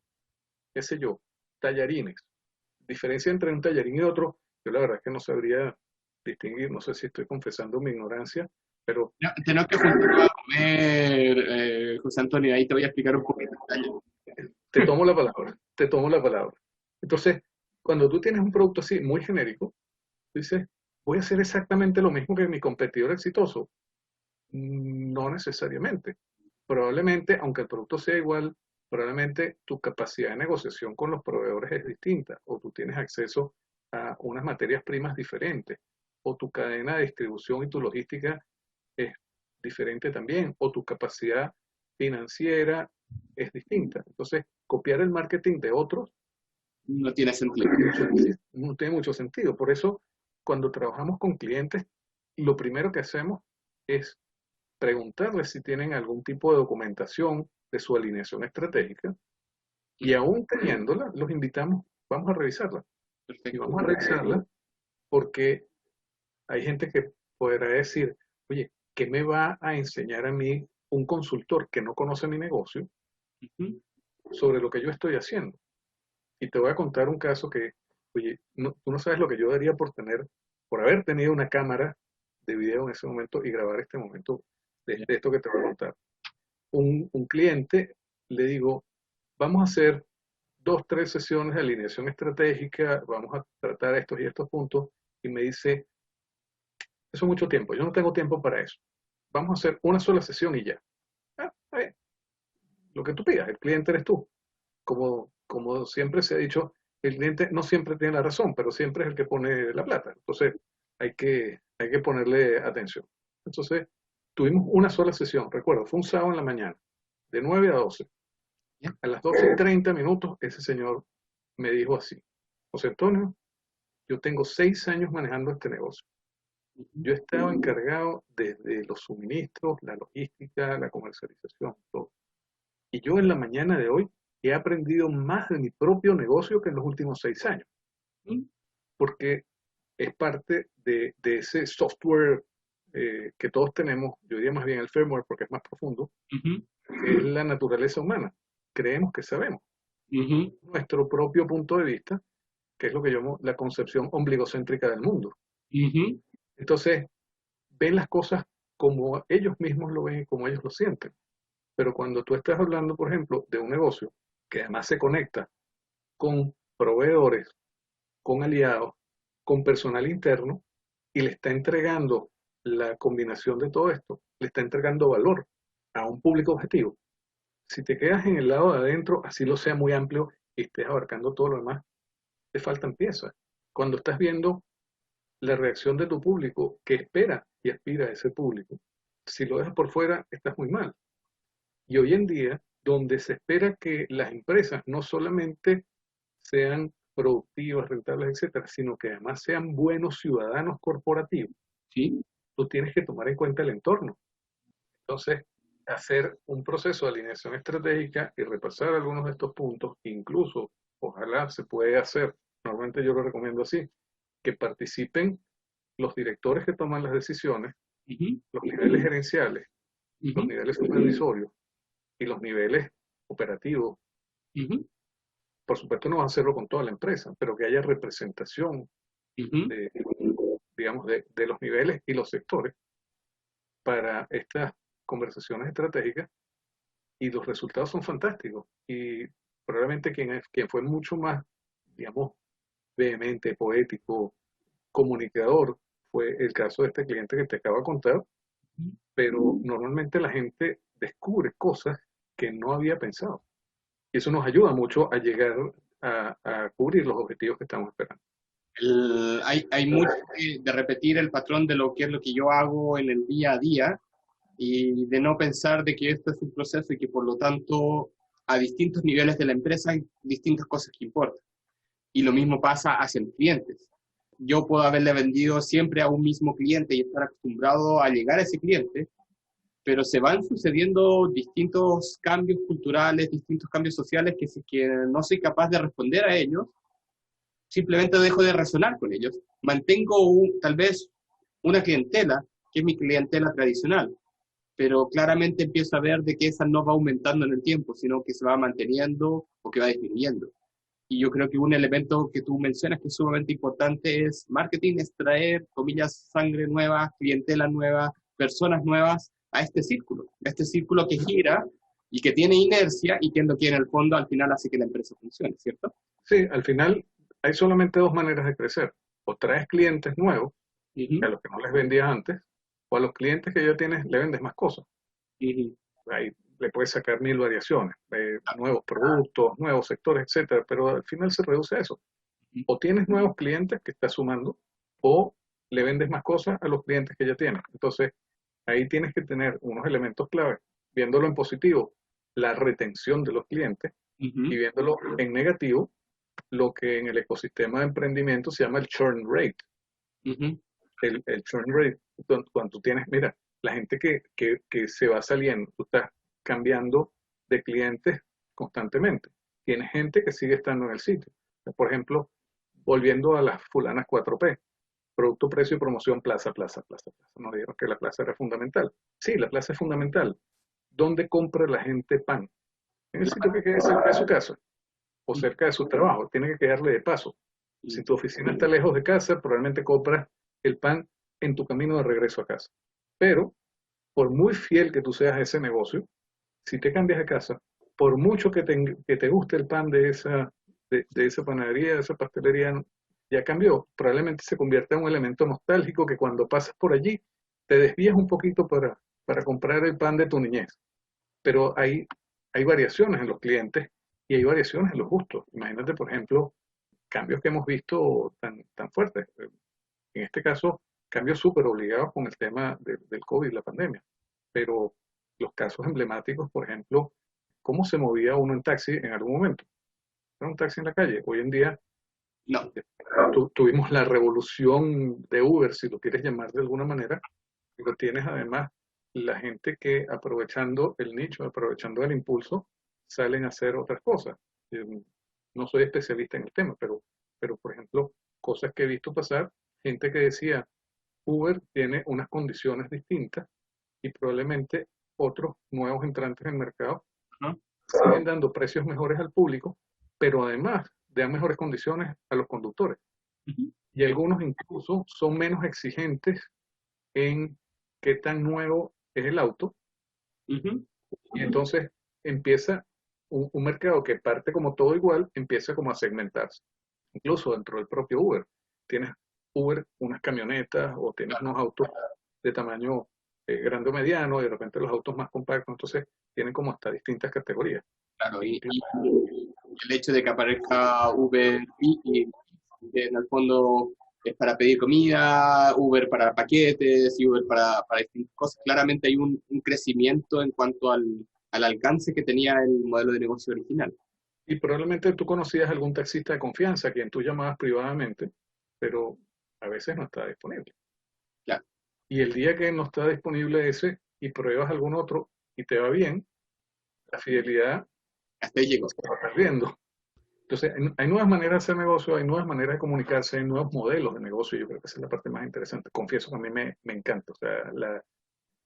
qué sé yo, tallarines, diferencia entre un tallarín y otro, yo la verdad es que no sabría distinguir, no sé si estoy confesando mi ignorancia, pero No, tenemos que juntarnos a comer, José Antonio, ahí te voy a explicar un poquito. te tomo la palabra, te tomo la palabra. Entonces, cuando tú tienes un producto así muy genérico, tú dices, voy a hacer exactamente lo mismo que mi competidor exitoso. No necesariamente. Probablemente, aunque el producto sea igual, probablemente tu capacidad de negociación con los proveedores es distinta, o tú tienes acceso a unas materias primas diferentes, o tu cadena de distribución y tu logística es diferente también, o tu capacidad financiera es distinta. Entonces, copiar el marketing de otros No tiene sentido. no tiene mucho sentido. Por eso, cuando trabajamos con clientes, lo primero que hacemos es preguntarles si tienen algún tipo de documentación de su alineación estratégica y aún teniéndola, los invitamos, vamos a revisarla. Y Perfecto. vamos a revisarla porque hay gente que podrá decir, oye, ¿qué me va a enseñar a mí un consultor que no conoce mi negocio Ujú. sobre lo que yo estoy haciendo? Y te voy a contar un caso que, oye, tú no sabes lo que yo daría por haber tenido una cámara de video en ese momento y grabar este momento Ya. de esto que te voy a contar. Un cliente, le digo, vamos a hacer 2, 3 sesiones de alineación estratégica, vamos a tratar estos y estos puntos, y me dice, eso es mucho tiempo, yo no tengo tiempo para eso. Vamos a hacer una sola sesión y ya. Ah, está bien, lo que tú pidas, el cliente eres tú. Como siempre se ha dicho, el cliente no siempre tiene la razón, pero siempre es el que pone la plata. Entonces, hay que ponerle atención. Entonces, tuvimos una sola sesión, recuerdo, fue un sábado en la mañana, de 9 a 12. Ya. A las 12:30, ese señor me dijo así, José Antonio, yo tengo 6 años manejando este negocio. Yo estaba encargado desde los suministros, la logística, la comercialización, todo. Y yo en la mañana de hoy he aprendido más de mi propio negocio que en los últimos 6 años, Ujú, porque es parte de ese software que todos tenemos, yo diría más bien el firmware porque es más profundo, ujú, que es la naturaleza humana. Creemos que sabemos. ujú, Nuestro propio punto de vista, que es lo que yo llamo la concepción ombligocéntrica del mundo. ujú, Entonces, ven las cosas como ellos mismos lo ven y como ellos lo sienten. Pero cuando tú estás hablando, por ejemplo, de un negocio que además se conecta con proveedores, con aliados, con personal interno, y le está entregando la combinación de todo esto, le está entregando valor a un público objetivo. Si te quedas en el lado de adentro, así lo sea muy amplio y estés abarcando todo lo demás, te faltan piezas. Cuando estás viendo la reacción de tu público que espera y aspira a ese público, si lo dejas por fuera, estás muy mal. Y hoy en día, donde se espera que las empresas no solamente sean productivas, rentables, etcétera, sino que además sean buenos ciudadanos corporativos, sí, tú tienes que tomar en cuenta el entorno. Entonces, hacer un proceso de alineación estratégica y repasar algunos de estos puntos, incluso, ojalá se puede hacer, normalmente yo lo recomiendo así, que participen los directores que toman las decisiones, ujú, los niveles gerenciales, los ujú, niveles supervisorios y los niveles operativos. ujú, Por supuesto no va a hacerlo con toda la empresa, pero que haya representación ujú. de, digamos, de los niveles y los sectores para estas conversaciones estratégicas y los resultados son fantásticos. Y probablemente quien fue mucho más, digamos, vehemente, poético, comunicador, fue el caso de este cliente que te acabo de contar, pero normalmente la gente descubre cosas que no había pensado. Y eso nos ayuda mucho a llegar a cubrir los objetivos que estamos esperando. Hay mucho de repetir el patrón de lo que es lo que yo hago en el día a día y de no pensar de que esto es un proceso y que por lo tanto a distintos niveles de la empresa hay distintas cosas que importan. Y lo mismo pasa hacia los clientes. Yo puedo haberle vendido siempre a un mismo cliente y estar acostumbrado a llegar a ese cliente, pero se van sucediendo distintos cambios culturales, distintos cambios sociales que si que no soy capaz de responder a ellos, simplemente dejo de resonar con ellos. Mantengo tal vez una clientela, que es mi clientela tradicional, pero claramente empiezo a ver de que esa no va aumentando en el tiempo, sino que se va manteniendo o que va disminuyendo. Y yo creo que un elemento que tú mencionas que es sumamente importante es marketing, es traer, comillas, sangre nueva, clientela nueva, personas nuevas a este círculo que gira y que tiene inercia y que es lo que en el fondo al final hace que la empresa funcione, ¿cierto? Sí, al final hay solamente dos maneras de crecer. O traes clientes nuevos, Uh -huh, a los que no les vendías antes, o a los clientes que ya tienes le vendes más cosas. uh -huh, Ahí le puedes sacar mil variaciones, nuevos productos, nuevos sectores, etcétera, pero al final se reduce a eso. O tienes nuevos clientes que estás sumando, o le vendes más cosas a los clientes que ya tienes. Entonces, ahí tienes que tener unos elementos clave, viéndolo en positivo, la retención de los clientes, uh -huh, y viéndolo en negativo, lo que en el ecosistema de emprendimiento se llama el churn rate. uh -huh, El churn rate, cuando tú tienes, mira, la gente que se va saliendo, tú estás cambiando de clientes constantemente. Tienes gente que sigue estando en el sitio. Por ejemplo, volviendo a las fulanas 4P, producto, precio y promoción, plaza, plaza, plaza, plaza. Nos dijeron que la plaza era fundamental. Sí, la plaza es fundamental. ¿Dónde compra la gente pan? En el sitio que quede cerca de su casa o cerca de su trabajo. Tiene que quedarle de paso. Si tu oficina está lejos de casa, probablemente compras el pan en tu camino de regreso a casa. Pero, por muy fiel que tú seas a ese negocio, si te cambias de casa, por mucho que te guste el pan de esa panadería, de esa pastelería, ya cambió. Probablemente se convierta en un elemento nostálgico que cuando pasas por allí, te desvías un poquito para comprar el pan de tu niñez. Pero hay variaciones en los clientes y hay variaciones en los gustos. Imagínate, por ejemplo, cambios que hemos visto tan fuertes. En este caso, cambios súper obligados con el tema del COVID, la pandemia. Pero los casos emblemáticos, por ejemplo, cómo se movía uno en taxi en algún momento. Era un taxi en la calle. Hoy en día No. Tuvimos la revolución de Uber, si lo quieres llamar de alguna manera, pero tienes además la gente que aprovechando el nicho, aprovechando el impulso, salen a hacer otras cosas. Eh, No soy especialista en el tema, pero por ejemplo, cosas que he visto pasar, gente que decía, Uber tiene unas condiciones distintas y probablemente otros nuevos entrantes en el mercado Ajá. siguen dando precios mejores al público, pero además dan mejores condiciones a los conductores. Ujú, Y algunos incluso son menos exigentes en qué tan nuevo es el auto. ujú. Y entonces empieza un mercado que parte como todo igual, empieza como a segmentarse. Incluso dentro del propio Uber. Tienes Uber, unas camionetas o tienes unos autos de tamaño grande o mediano, y de repente los autos más compactos, entonces tienen como hasta distintas categorías. Claro, Incluso, y el hecho de que aparezca Uber y que en el fondo es para pedir comida, Uber para paquetes y Uber para distintas cosas, claramente hay un crecimiento en cuanto al alcance que tenía el modelo de negocio original. y probablemente tú conocías algún taxista de confianza a quien tú llamabas privadamente, pero a veces no está disponible. Claro, Y el día que no está disponible ese y pruebas algún otro y te va bien, la fidelidad hasta ahí llegó. se va perdiendo. Entonces, hay nuevas maneras de hacer negocio, hay nuevas maneras de comunicarse, hay nuevos modelos de negocio. Yo creo que esa es la parte más interesante. Confieso que a mí me encanta. O sea,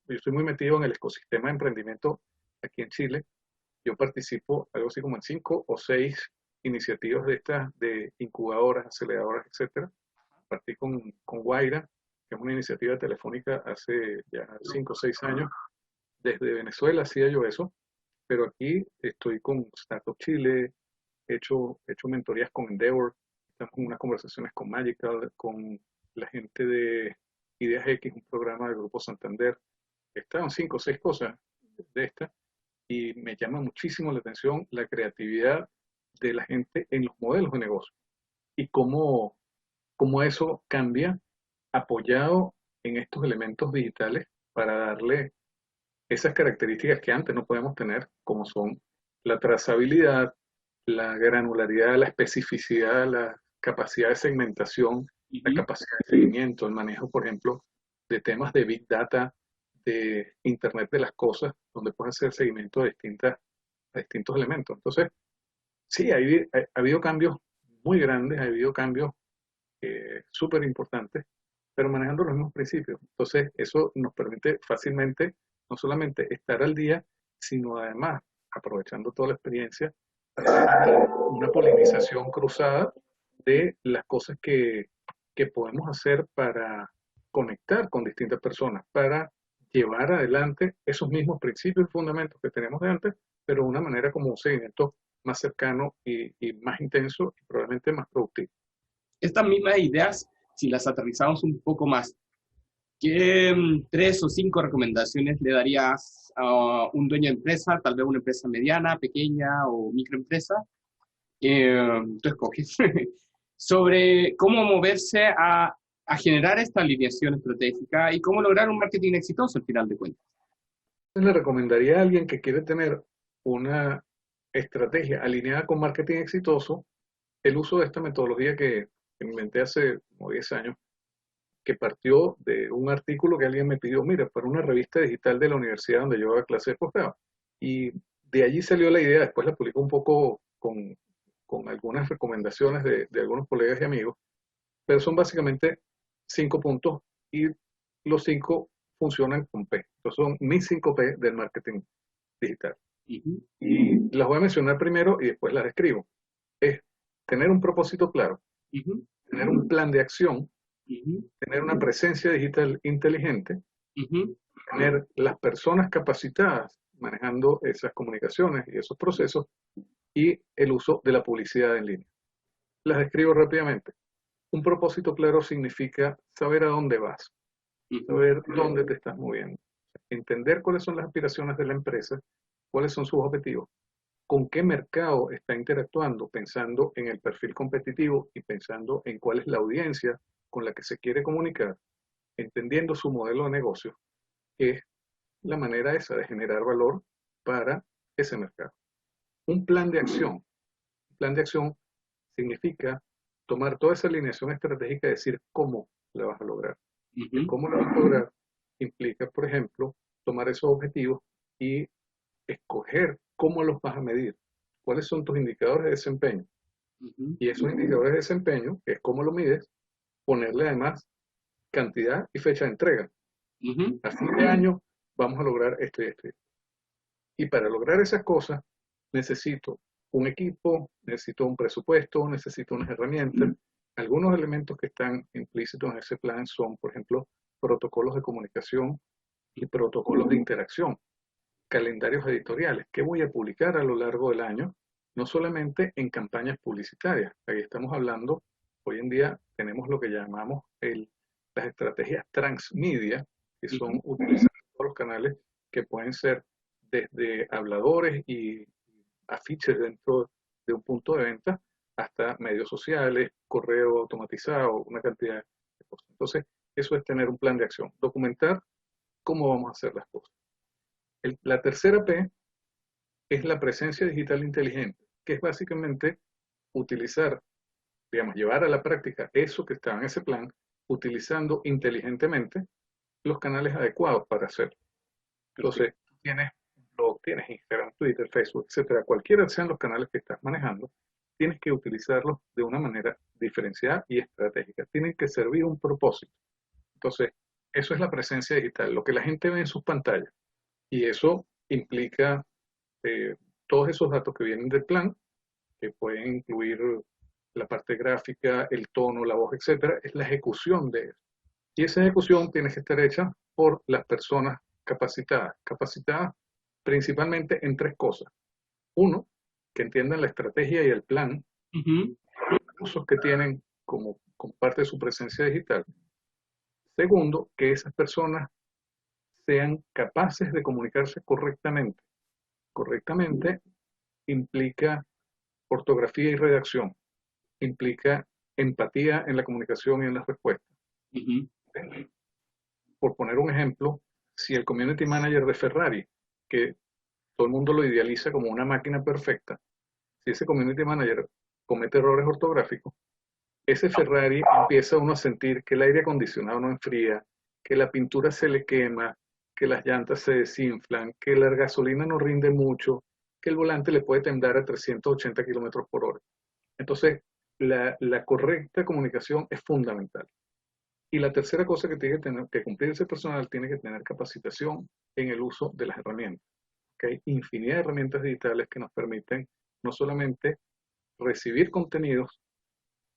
yo estoy muy metido en el ecosistema de emprendimiento aquí en Chile. Yo participo algo así como en 5 o 6 iniciativas de estas, de incubadoras, aceleradoras, etcétera. Partí con Guaira, que es una iniciativa telefónica hace ya 5 o 6 años. Desde Venezuela hacía yo eso, pero aquí estoy con Startup Chile, he hecho mentorías con Endeavor, estamos en unas conversaciones con Magical, con la gente de Ideas X, un programa del Grupo Santander. Estaban 5 o 6 cosas de estas y me llama muchísimo la atención la creatividad de la gente en los modelos de negocio y cómo eso cambia apoyado en estos elementos digitales para darle esas características que antes no podemos tener, como son la trazabilidad, la granularidad, la especificidad, la capacidad de segmentación, la Ujú. capacidad de seguimiento, el manejo, por ejemplo, de temas de Big Data, de Internet de las Cosas, donde puedes hacer seguimiento a distintos elementos. Entonces, sí, ha habido cambios muy grandes, ha habido cambios súper importantes, pero manejando los mismos principios. Entonces, eso nos permite fácilmente no solamente estar al día, sino además, aprovechando toda la experiencia, hacer una polinización cruzada de las cosas que podemos hacer para conectar con distintas personas, para llevar adelante esos mismos principios y fundamentos que tenemos de antes, pero de una manera como un seguimiento más cercano y más intenso y probablemente más productivo. Estas mismas ideas, si las aterrizamos un poco más, ¿qué tres o cinco recomendaciones le darías a un dueño de empresa, tal vez una empresa mediana, pequeña o microempresa? Tú escoges, sobre cómo moverse a generar esta alineación estratégica y cómo lograr un marketing exitoso al final de cuentas. Le recomendaría a alguien que quiere tener una estrategia alineada con marketing exitoso el uso de esta metodología que inventé hace como 10 años, que partió de un artículo que alguien me pidió, mira, para una revista digital de la universidad donde yo daba clases de posgrado. Y de allí salió la idea, después la publicó un poco con algunas recomendaciones de algunos colegas y amigos, pero son básicamente 5 puntos y los 5 funcionan con P. Entonces son mis 5 P del marketing digital. Ujú, Y las voy a mencionar primero y después las escribo. Es tener un propósito claro, ujú, tener un plan de acción, ujú, tener una presencia digital inteligente, ujú. tener las personas capacitadas manejando esas comunicaciones y esos procesos y el uso de la publicidad en línea. Las describo rápidamente. Un propósito claro significa saber a dónde vas, Ujú. saber dónde te estás moviendo, entender cuáles son las aspiraciones de la empresa, cuáles son sus objetivos, con qué mercado está interactuando, pensando en el perfil competitivo y pensando en cuál es la audiencia con la que se quiere comunicar, entendiendo su modelo de negocio, que es la manera esa de generar valor para ese mercado. Un plan de acción. Un plan de acción significa tomar toda esa alineación estratégica y decir cómo la vas a lograr. Ujú, Cómo la vas a lograr implica, por ejemplo, tomar esos objetivos y escoger cómo los vas a medir, cuáles son tus indicadores de desempeño. ujú, Y esos indicadores de desempeño, que es cómo lo mides, ponerle además cantidad y fecha de entrega. ujú, A fin de año vamos a lograr esto y esto. Y para lograr esas cosas necesito un equipo, necesito un presupuesto, necesito unas herramientas. Algunos elementos que están implícitos en ese plan son, por ejemplo, protocolos de comunicación y protocolos de interacción, calendarios editoriales que voy a publicar a lo largo del año, no solamente en campañas publicitarias. Ahí estamos hablando, hoy en día tenemos lo que llamamos las estrategias transmedia, que son ujú, utilizar todos los canales que pueden ser desde habladores y afiches dentro de un punto de venta hasta medios sociales, correo automatizado, una cantidad de cosas. Entonces, eso es tener un plan de acción, documentar cómo vamos a hacer las cosas. La tercera P es la presencia digital inteligente, que es básicamente utilizar, digamos, llevar a la práctica eso que está en ese plan, utilizando inteligentemente los canales adecuados para hacerlo. perfecto. Entonces, tú tienes blog, tienes Instagram, Twitter, Facebook, etcétera, cualquiera sean los canales que estás manejando, tienes que utilizarlos de una manera diferenciada y estratégica. Tienen que servir un propósito. Entonces, eso es la presencia digital, lo que la gente ve en sus pantallas. Y eso implica eh, todos esos datos que vienen del plan, que pueden incluir la parte gráfica, el tono, la voz, etcétera, es la ejecución de eso. Y esa ejecución tiene que estar hecha por las personas capacitadas, capacitadas principalmente en tres cosas. Uno, que entiendan la estrategia y el plan, Ujú, los usos que tienen como parte de su presencia digital. Segundo, que esas personas sean capaces de comunicarse correctamente. Correctamente implica ortografía y redacción, implica empatía en la comunicación y en las respuestas. ujú, Por poner un ejemplo, si el community manager de Ferrari, que todo el mundo lo idealiza como una máquina perfecta, si ese community manager comete errores ortográficos, ese Ferrari empieza uno a sentir que el aire acondicionado no enfría, que la pintura se le quema, que las llantas se desinflan, que la gasolina no rinde mucho, que el volante le puede temblar a 380 kilómetros por hora. Entonces, la correcta comunicación es fundamental. Y la tercera cosa que tiene que tener que cumplir ese personal tiene que tener capacitación en el uso de las herramientas. Que hay infinidad de herramientas digitales que nos permiten no solamente recibir contenidos,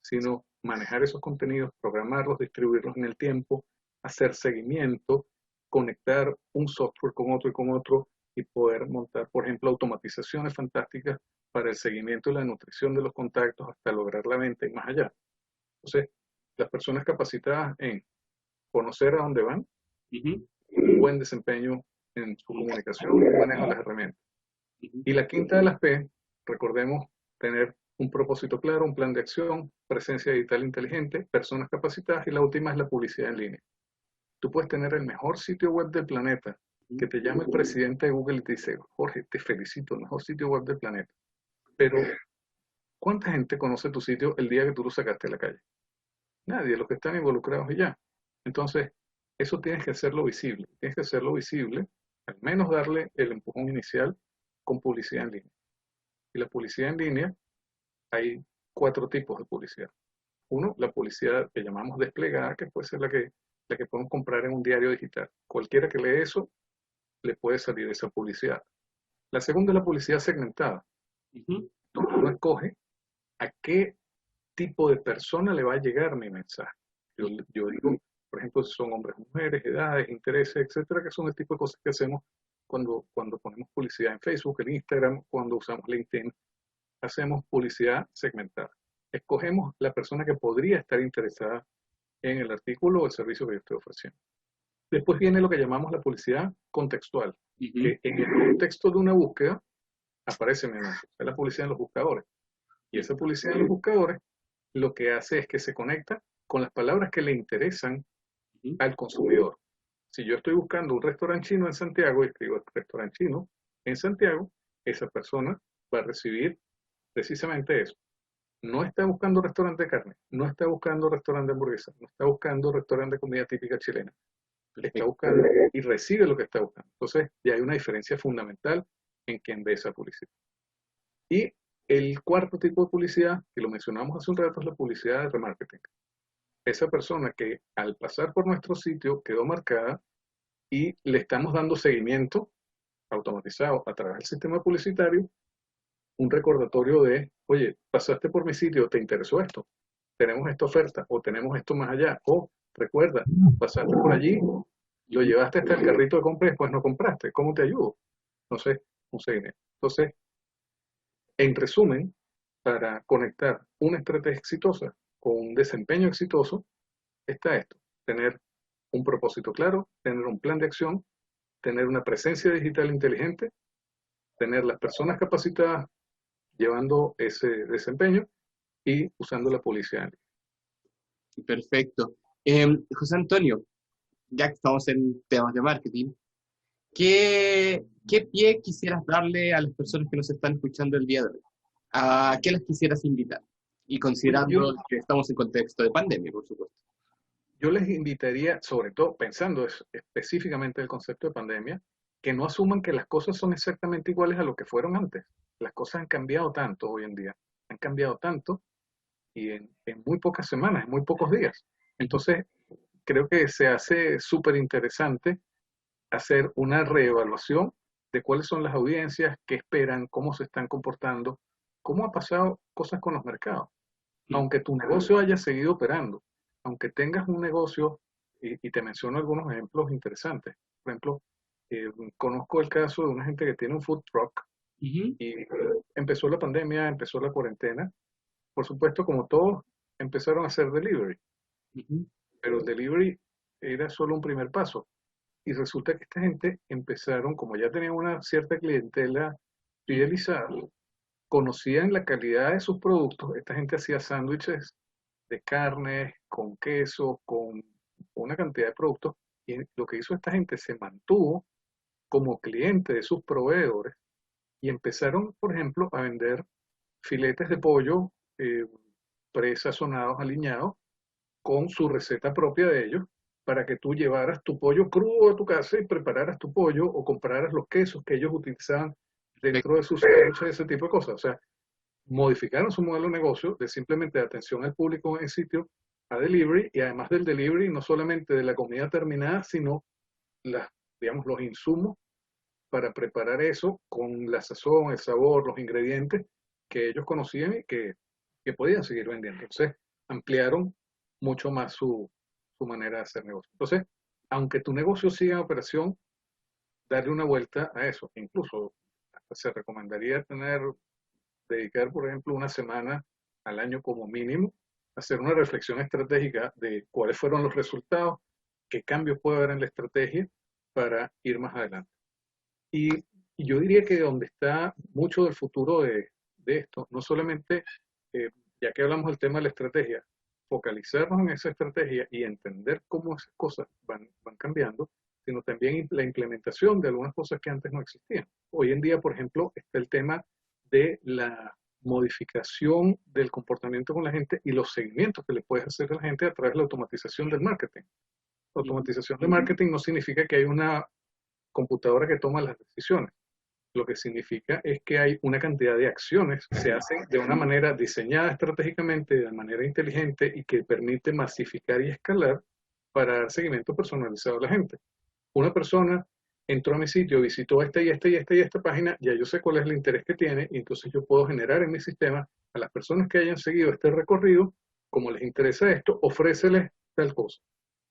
sino manejar esos contenidos, programarlos, distribuirlos en el tiempo, hacer seguimiento, conectar un software con otro y con otro y poder montar, por ejemplo, automatizaciones fantásticas para el seguimiento y la nutrición de los contactos hasta lograr la venta y más allá. Entonces, las personas capacitadas en conocer a dónde van, ujú, un buen desempeño en su comunicación y manejo de las herramientas. ujú. Y la quinta de las P, recordemos tener un propósito claro, un plan de acción, presencia digital inteligente, personas capacitadas y la última es la publicidad en línea. Tú puedes tener el mejor sitio web del planeta, que te llame el presidente de Google y te dice, Jorge, te felicito, el mejor sitio web del planeta. Pero, ¿cuánta gente conoce tu sitio el día que tú lo sacaste a la calle? Nadie, los que están involucrados y ya. Entonces, eso tienes que hacerlo visible. Tienes que hacerlo visible, al menos darle el empujón inicial con publicidad en línea. Y la publicidad en línea, hay cuatro tipos de publicidad. Uno, la publicidad que llamamos desplegada, que puede ser la que podemos comprar en un diario digital. Cualquiera que lee eso, le puede salir esa publicidad. La segunda es la publicidad segmentada. Ujú, Donde uno escoge a qué tipo de persona le va a llegar mi mensaje. Yo digo, por ejemplo, si son hombres, mujeres, edades, intereses, etcétera, que son el tipo de cosas que hacemos cuando ponemos publicidad en Facebook, en Instagram, cuando usamos LinkedIn, hacemos publicidad segmentada. Escogemos la persona que podría estar interesada en el artículo o el servicio que yo estoy ofreciendo. Después viene lo que llamamos la publicidad contextual, ujú, que en el contexto de una búsqueda aparece mi anuncio. Es la publicidad en los buscadores. Y esa publicidad en los buscadores lo que hace es que se conecta con las palabras que le interesan ujú. al consumidor. Si yo estoy buscando un restaurante chino en Santiago y escribo restaurante chino en Santiago, esa persona va a recibir precisamente eso. no está buscando restaurante de carne, no está buscando restaurante de hamburguesa, no está buscando restaurante de comida típica chilena, está Perfecto. buscando y recibe lo que está buscando. Entonces, ya hay una diferencia fundamental en quien ve esa publicidad. Y el cuarto tipo de publicidad, que lo mencionamos hace un rato, es la publicidad de remarketing. Esa persona que al pasar por nuestro sitio quedó marcada y le estamos dando seguimiento automatizado a través del sistema publicitario, un recordatorio de, oye, pasaste por mi sitio, ¿te interesó esto? Tenemos esta oferta o tenemos esto más allá. O recuerda, pasaste por allí, lo llevaste hasta el carrito de compra y después no compraste. ¿Cómo te ayudo? Entonces, un seguimiento. Entonces, en resumen, para conectar una estrategia exitosa con un desempeño exitoso, está esto: tener un propósito claro, tener un plan de acción, tener una presencia digital inteligente, tener las personas capacitadas llevando ese desempeño y usando la publicidad. Perfecto. José Antonio, ya que estamos en temas de marketing, ¿qué pie quisieras darle a las personas que nos están escuchando el día de hoy? ¿A qué las quisieras invitar? Y Bueno, considerando que estamos en contexto de pandemia, por supuesto. yo les invitaría, sobre todo pensando específicamente el concepto de pandemia, que no asuman que las cosas son exactamente iguales a lo que fueron antes. Las cosas han cambiado tanto hoy en día, han cambiado tanto y en muy pocas semanas, en muy pocos días. Entonces, creo que se hace súper interesante hacer una reevaluación de cuáles son las audiencias, qué esperan, cómo se están comportando, cómo han pasado cosas con los mercados. Aunque tu negocio haya seguido operando, aunque tengas un negocio, y te menciono algunos ejemplos interesantes. Por ejemplo, conozco el caso de una gente que tiene un food truck Ujú, y empezó la pandemia, empezó la cuarentena. Por supuesto, como todos, empezaron a hacer delivery, ujú. pero el delivery era solo un primer paso. Y resulta que esta gente empezaron, como ya tenían una cierta clientela fidelizada, conocían la calidad de sus productos. Esta gente hacía sándwiches de carne, con queso, con una cantidad de productos. Y lo que hizo esta gente se mantuvo como cliente de sus proveedores y empezaron, por ejemplo, a vender filetes de pollo presazonados, aliñados, con su receta propia de ellos, para que tú llevaras tu pollo crudo a tu casa y prepararas tu pollo o compraras los quesos que ellos utilizaban dentro Perfecto. de sus sándwiches, ese tipo de cosas. O sea, modificaron su modelo de negocio de simplemente de atención al público en el sitio a delivery, y además del delivery, no solamente de la comida terminada, sino las, digamos, los insumos para preparar eso con la sazón, el sabor, los ingredientes que ellos conocían y que podían seguir vendiendo. Entonces, ampliaron mucho más su manera de hacer negocio. Entonces, aunque tu negocio siga en operación, darle una vuelta a eso. Incluso hasta se recomendaría dedicar, por ejemplo, una semana al año como mínimo, hacer una reflexión estratégica de cuáles fueron los resultados, qué cambios puede haber en la estrategia para ir más adelante. Y, y yo diría que donde está mucho del futuro de esto, no solamente, ya que hablamos del tema de la estrategia, focalizarnos en esa estrategia y entender cómo esas cosas van cambiando, sino también la implementación de algunas cosas que antes no existían. Hoy en día, por ejemplo, está el tema de la modificación del comportamiento con la gente y los seguimientos que le puedes hacer a la gente a través de la automatización del marketing. La Ujú. automatización de marketing no significa que hay una computadora que toma las decisiones. Lo que significa es que hay una cantidad de acciones que se hacen de una manera diseñada estratégicamente, de manera inteligente y que permite masificar y escalar para dar seguimiento personalizado a la gente. Una persona entró a mi sitio, visitó esta y esta y esta y esta página, ya yo sé cuál es el interés que tiene y entonces yo puedo generar en mi sistema a las personas que hayan seguido este recorrido, como les interesa esto, ofréceles tal cosa.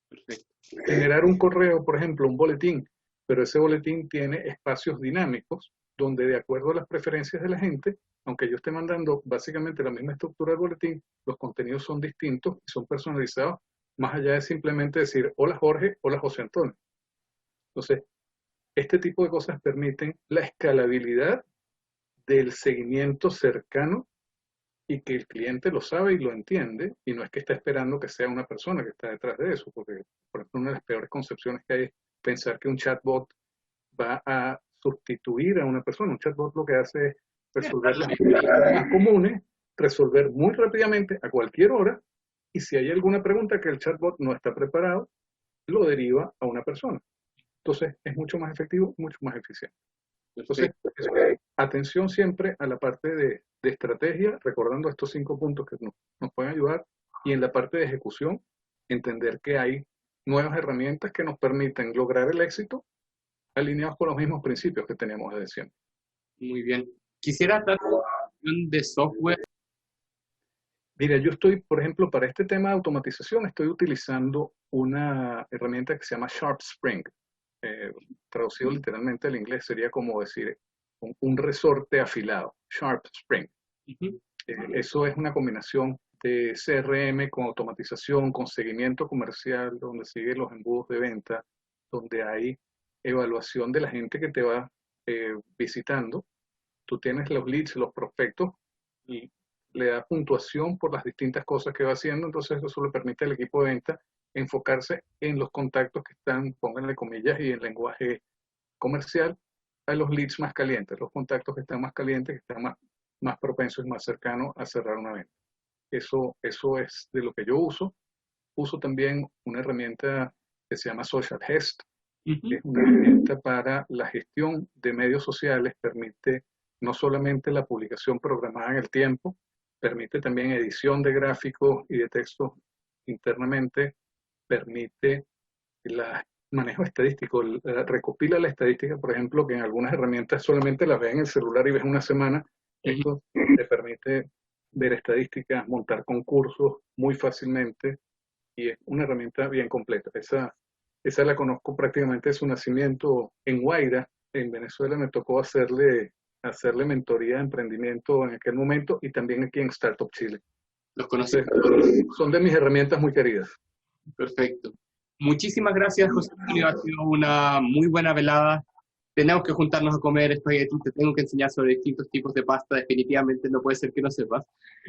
Perfecto. Generar un correo, por ejemplo, un boletín, pero ese boletín tiene espacios dinámicos donde de acuerdo a las preferencias de la gente, aunque yo esté mandando básicamente la misma estructura del boletín, los contenidos son distintos y son personalizados, más allá de simplemente decir, hola Jorge, hola José Antonio. Entonces, este tipo de cosas permiten la escalabilidad del seguimiento cercano y que el cliente lo sabe y lo entiende, y no es que está esperando que sea una persona que está detrás de eso, porque, por ejemplo, una de las peores concepciones que hay es pensar que un chatbot va a sustituir a una persona. Un chatbot lo que hace es Sí, dar resolver la las experiencia. más comunes resolver muy rápidamente a cualquier hora, y si hay alguna pregunta que el chatbot no está preparado, lo deriva a una persona. Entonces, es mucho más efectivo, mucho más eficiente. Entonces, atención siempre a la parte de estrategia, recordando estos 5 puntos que nos pueden ayudar, y en la parte de ejecución, entender que hay nuevas herramientas que nos permiten lograr el éxito alineados con los mismos principios que tenemos desde siempre. Muy bien. Quisiera dar una de software. Mira, yo estoy, por ejemplo, para este tema de automatización, estoy utilizando una herramienta que se llama Sharp Spring. Traducido literalmente al inglés sería como decir un resorte afilado, Sharp Spring. Eso es una combinación de CRM con automatización, con seguimiento comercial, donde sigue los embudos de venta, donde hay evaluación de la gente que te va visitando. Tú tienes los leads, los prospectos, y le da puntuación por las distintas cosas que va haciendo. Entonces eso le permite al equipo de venta enfocarse en los contactos que están, pónganle comillas y en lenguaje comercial, a los leads más calientes, los contactos que están más calientes, que están más propensos y más cercanos a cerrar una venta. Eso es de lo que yo uso. Uso también una herramienta que se llama Social Hest, que es una herramienta para la gestión de medios sociales. Permite no solamente la publicación programada en el tiempo, permite también edición de gráficos y de textos internamente, permite el manejo estadístico, recopila la estadística, por ejemplo, que en algunas herramientas solamente las ves en el celular y ves una semana. Esto te permite ver estadísticas, montar concursos muy fácilmente, y es una herramienta bien completa. Esa la conozco prácticamente de su nacimiento en Guaira. En Venezuela me tocó hacerle mentoría de emprendimiento en aquel momento, y también aquí en Startup Chile. Los conocí. Son de mis herramientas muy queridas. Perfecto. Muchísimas gracias, José Antonio. Ha sido una muy buena velada. Tenemos que juntarnos a comer espagueti. Te tengo que enseñar sobre distintos tipos de pasta. Definitivamente no puede ser que no sepas.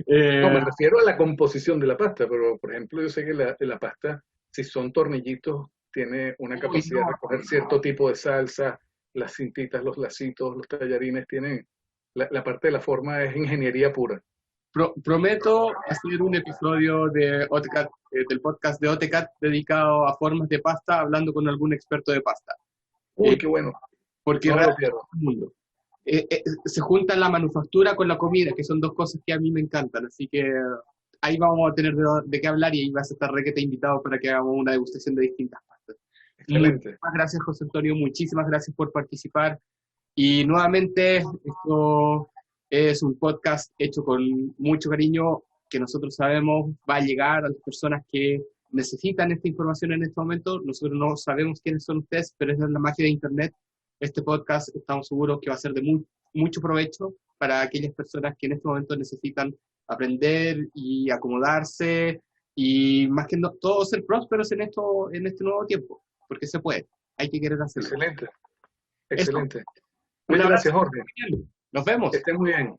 No, me refiero a la composición de la pasta, pero por ejemplo yo sé que la pasta, si son tornillitos, tiene una capacidad de recoger cierto tipo de salsa. Las cintitas, los lacitos, los tallarines tienen, la parte de la forma es ingeniería pura. Prometo hacer un episodio de OTCAT, del podcast de OTCAT dedicado a formas de pasta, hablando con algún experto de pasta. Uy, qué bueno. Porque no realmente el mundo se junta la manufactura con la comida, que son dos cosas que a mí me encantan. Así que ahí vamos a tener de qué hablar, y ahí vas a estar requete invitado para que hagamos una degustación de distintas pastas. Excelente. Muchísimas gracias, José Antonio. Muchísimas gracias por participar. Y nuevamente, esto es un podcast hecho con mucho cariño, que nosotros sabemos va a llegar a las personas que necesitan esta información en este momento. Nosotros no sabemos quiénes son ustedes, pero es la magia de Internet. Este podcast estamos seguros que va a ser de mucho provecho para aquellas personas que en este momento necesitan aprender y acomodarse, y más que todo ser prósperos en este nuevo tiempo, porque se puede, hay que querer hacerlo. Excelente, excelente. Muchas gracias, Jorge. Nos vemos. Que estés muy bien.